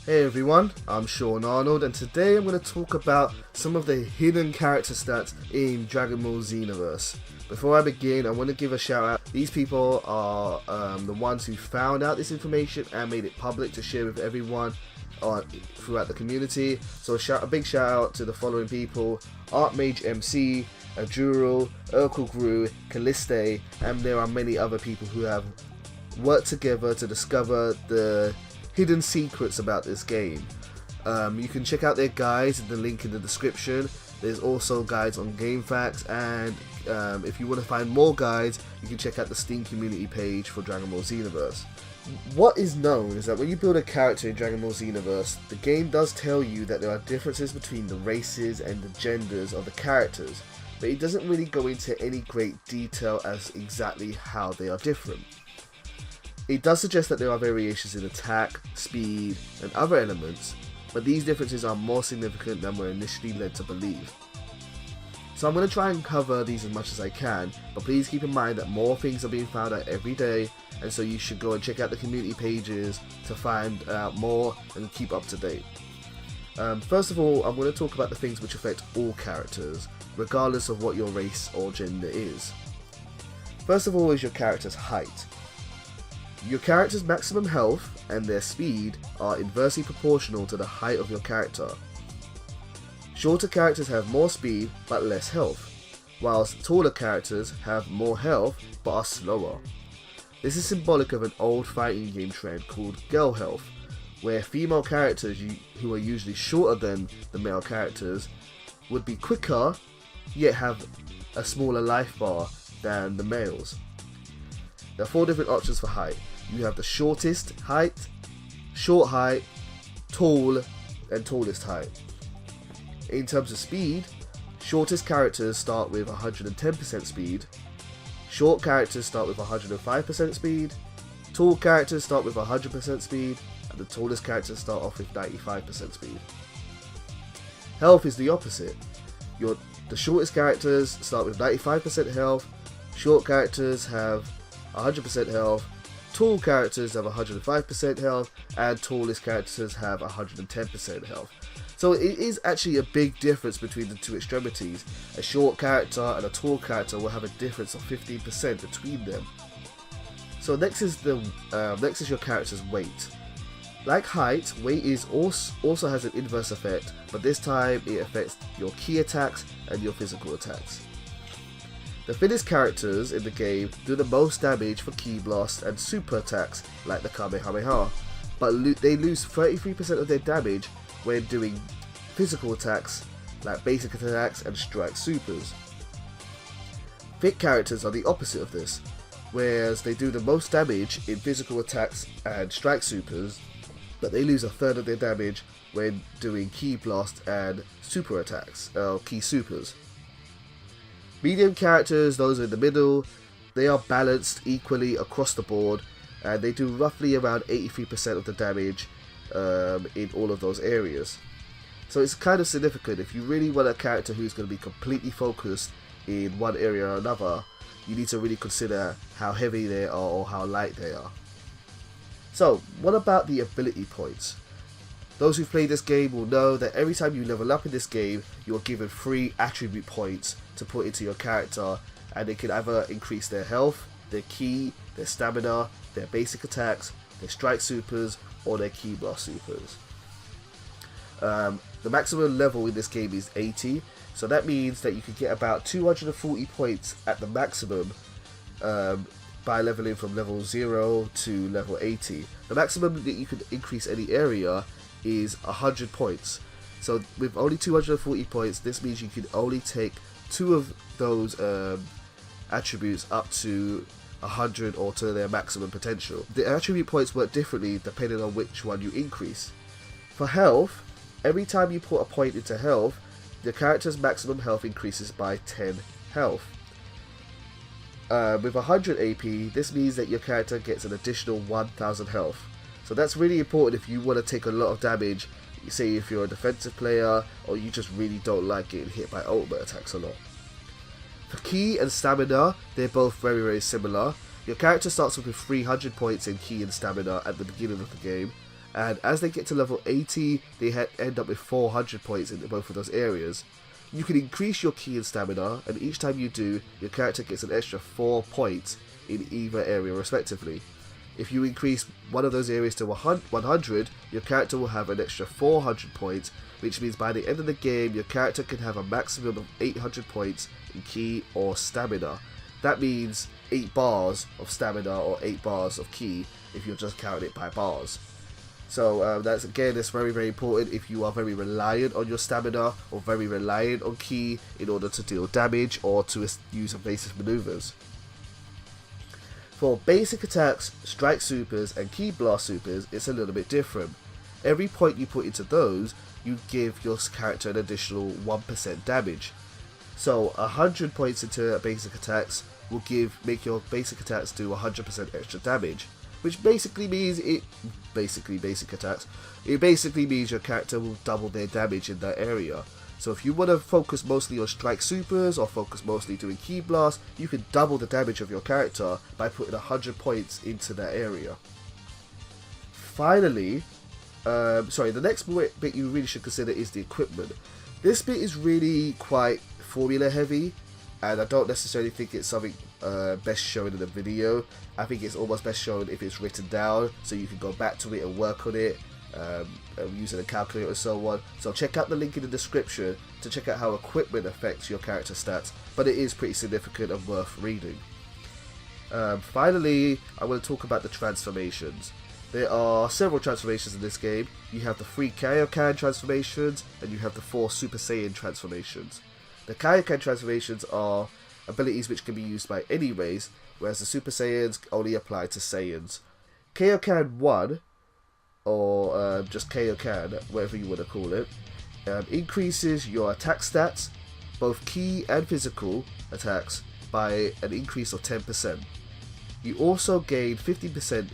Hey everyone, I'm Sean Arnold and today I'm going to talk about some of the hidden character stats in Dragon Ball Xenoverse. Before I begin, I want to give a shout out. These people are the ones who found out this information and made it public to share with everyone throughout the community. So a big shout out to the following people: Archmage MC, Ajuro, Urkel Gru, Calliste, and there are many other people who have worked together to discover the hidden secrets about this game. You can check out their guides in the link in the description. There's also guides on GameFAQs, and if you want to find more guides, you can check out the Steam community page for Dragon Ball Xenoverse. What is known is that when you build a character in Dragon Ball Xenoverse, the game does tell you that there are differences between the races and the genders of the characters, but it doesn't really go into any great detail as exactly how they are different. It does suggest that there are variations in attack, speed, and other elements, but these differences are more significant than we're initially led to believe. So I'm going to try and cover these as much as I can, but please keep in mind that more things are being found out every day, and so you should go and check out the community pages to find out more and keep up to date. First of all, I'm going to talk about the things which affect all characters, regardless of what your race or gender is. First of all is your character's height. Your character's maximum health and their speed are inversely proportional to the height of your character. Shorter characters have more speed but less health, whilst taller characters have more health but are slower. This is symbolic of an old fighting game trend called girl health, where female characters who are usually shorter than the male characters would be quicker yet have a smaller life bar than the males. There are 4 different options for height. You have the shortest height, short height, tall, and tallest height. In terms of speed, shortest characters start with 110% speed, short characters start with 105% speed, tall characters start with 100% speed, and the tallest characters start off with 95% speed. Health is the opposite. The shortest characters start with 95% health, short characters have 100% health, tall characters have 105% health, and tallest characters have 110% health. So it is actually a big difference between the two extremities. A short character and a tall character will have a difference of 15% between them. So next is your character's weight. Like height, weight also has an inverse effect, but this time it affects your key attacks and your physical attacks. The fittest characters in the game do the most damage for Ki Blast and super attacks like the Kamehameha, but they lose 33% of their damage when doing physical attacks like basic attacks and strike supers. Fit characters are the opposite of this, whereas they do the most damage in physical attacks and strike supers, but they lose 1/3 of their damage when doing Ki Blast and super attacks, Ki Supers. Medium characters, those in the middle, they are balanced equally across the board, and they do roughly around 83% of the damage in all of those areas. So it's kind of significant. If you really want a character who's going to be completely focused in one area or another, you need to really consider how heavy they are or how light they are. So what about the ability points? Those who've played this game will know that every time you level up in this game, you are given 3 attribute points to put into your character, and they can either increase their health, their ki, their stamina, their basic attacks, their strike supers, or their Ki Blast supers. The maximum level in this game is 80, so that means that you can get about 240 points at the maximum by leveling from level 0 to level 80. The maximum that you can increase any area is 100 points. So with only 240 points, this means you can only take 2 of those attributes up to 100 or to their maximum potential. The attribute points work differently depending on which one you increase. For health, every time you put a point into health, the character's maximum health increases by 10 health. With 100 AP, this means that your character gets an additional 1000 health. So that's really important if you want to take a lot of damage, say if you're a defensive player or you just really don't like getting hit by ultimate attacks a lot. For Ki and Stamina, they're both very, very similar. Your character starts off with 300 points in Ki and Stamina at the beginning of the game, and as they get to level 80, they end up with 400 points in both of those areas. You can increase your ki and stamina, and each time you do, your character gets an extra 4 points in either area respectively. If you increase one of those areas to 100, your character will have an extra 400 points, which means by the end of the game, your character can have a maximum of 800 points in ki or stamina. That means 8 bars of stamina or 8 bars of ki if you're just counting it by bars. So that's very important if you are very reliant on your stamina or very reliant on ki in order to deal damage or to use evasive maneuvers. For basic attacks, strike supers and ki blast supers, it's a little bit different. Every point you put into those, you give your character an additional 1% damage. So 100 points into basic attacks will make your basic attacks do 100% extra damage, which basically means it basically means your character will double their damage in that area. So if you want to focus mostly on strike supers or focus mostly doing ki blast, you can double the damage of your character by putting 100 points into that area. Finally, the next bit you really should consider is the equipment. This bit is really quite formula heavy, and I don't necessarily think it's something best shown in a video. I think it's almost best shown if it's written down, so you can go back to it and work on it, using a calculator and so on. So check out the link in the description to check out how equipment affects your character stats, but it is pretty significant and worth reading. Finally, I want to talk about the transformations. There are several transformations in this game. You have the 3 Kaioken transformations, and you have the 4 Super Saiyan transformations. The Kaioken transformations are abilities which can be used by any race, whereas the Super Saiyans only apply to Saiyans. Kaioken 1, or just Kaioken, whatever you want to call it, increases your attack stats, both ki and physical attacks, by an increase of 10%. You also gain 50%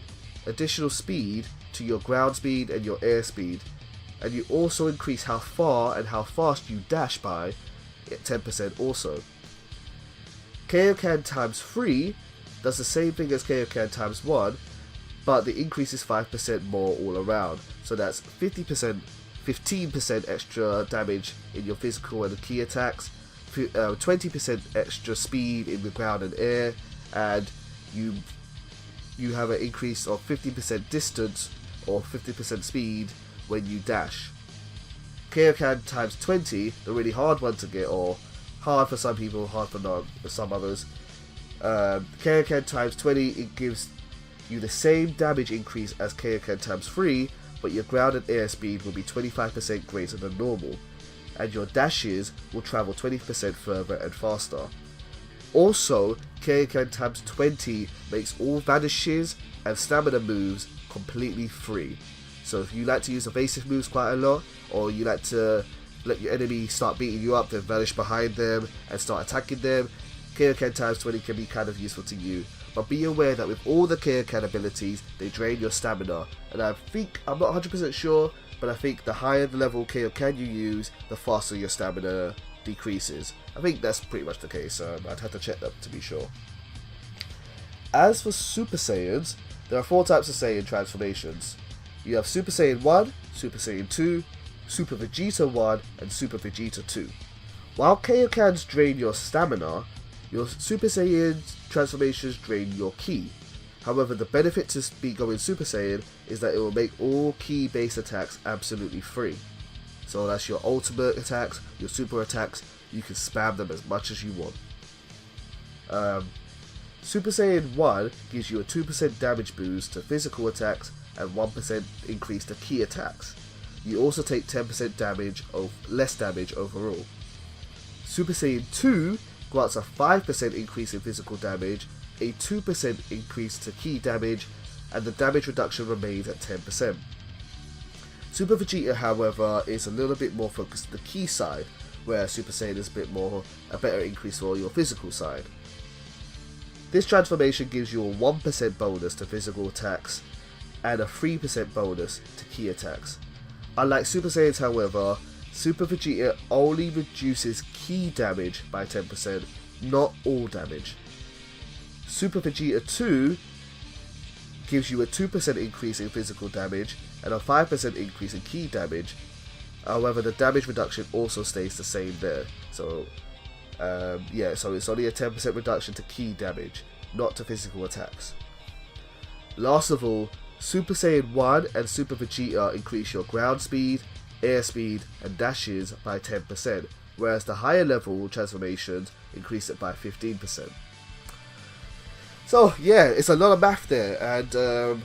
additional speed to your ground speed and your air speed, and you also increase how far and how fast you dash by 10% also. Kaioken times 3 does the same thing as Kaioken times 1, but the increase is 5% more all around. So that's 15% extra damage in your physical and ki attacks, 20% extra speed in the ground and air, and you have an increase of 50% distance or 50% speed when you dash. Kaioken times 20, the really hard one to get, or hard for some people, hard for some others. Kaioken times 20, it gives you the same damage increase as Kaioken times 3, but your ground and air speed will be 25% greater than normal, and your dashes will travel 20% further and faster. Also, Kaioken times 20 makes all vanishes and stamina moves completely free. So if you like to use evasive moves quite a lot, or you like to let your enemy start beating you up, then vanish behind them and start attacking them, Kaioken times 20 can be kind of useful to you. But be aware that with all the Kaioken abilities, they drain your stamina, and I'm not 100% sure, but I think the higher the level Kaioken you use, the faster your stamina decreases. I think that's pretty much the case. I'd have to check that to be sure. As for Super Saiyans, there are 4 types of Saiyan transformations. You have Super Saiyan 1, Super Saiyan 2, Super Vegeta 1, and Super Vegeta 2. While Kaiokens drain your stamina, your Super Saiyan transformations drain your ki. However, the benefit to going Super Saiyan is that it will make all ki based attacks absolutely free. So that's your ultimate attacks, your super attacks, you can spam them as much as you want. Super Saiyan 1 gives you a 2% damage boost to physical attacks and 1% increase to ki attacks. You also take 10% less damage overall. Super Saiyan 2 grants a 5% increase in physical damage, a 2% increase to ki damage, and the damage reduction remains at 10%. Super Vegeta, however, is a little bit more focused on the ki side, where Super Saiyan is a better increase for your physical side. This transformation gives you a 1% bonus to physical attacks and a 3% bonus to ki attacks. Unlike Super Saiyans, however, Super Vegeta only reduces ki damage by 10%, not all damage. Super Vegeta 2 gives you a 2% increase in physical damage and a 5% increase in ki damage. However, the damage reduction also stays the same there. So yeah, so it's only a 10% reduction to ki damage, not to physical attacks. Last of all, Super Saiyan 1 and Super Vegeta increase your ground speed, air speed and dashes by 10%, whereas the higher level transformations increase it by 15%. So yeah, it's a lot of math there, and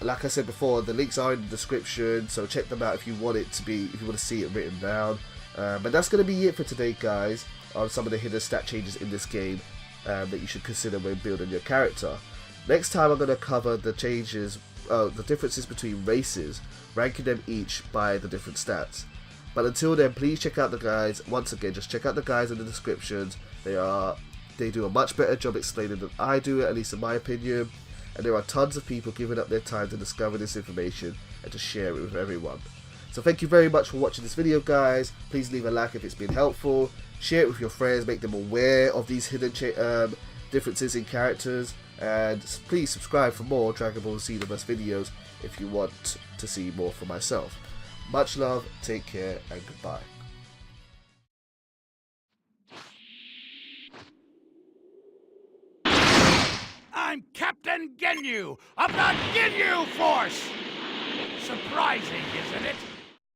like I said before, the links are in the description, so check them out if you want it to be, if you want to see it written down. But that's going to be it for today, guys, on some of the hidden stat changes in this game that you should consider when building your character. Next time I'm going to cover the changes, the differences between races, ranking them each by the different stats. But until then, please check out the guides. Once again, just check out the guides in the descriptions. They do a much better job explaining than I do, at least in my opinion. And there are tons of people giving up their time to discover this information and to share it with everyone. So thank you very much for watching this video, guys. Please leave a like if it's been helpful. Share it with your friends, make them aware of these hidden differences in characters. And please subscribe for more Dragon Ball Xenoverse videos if you want to see more for myself. Much love, take care, and goodbye. I'm Captain Ginyu of the Ginyu Force! Surprising, isn't it?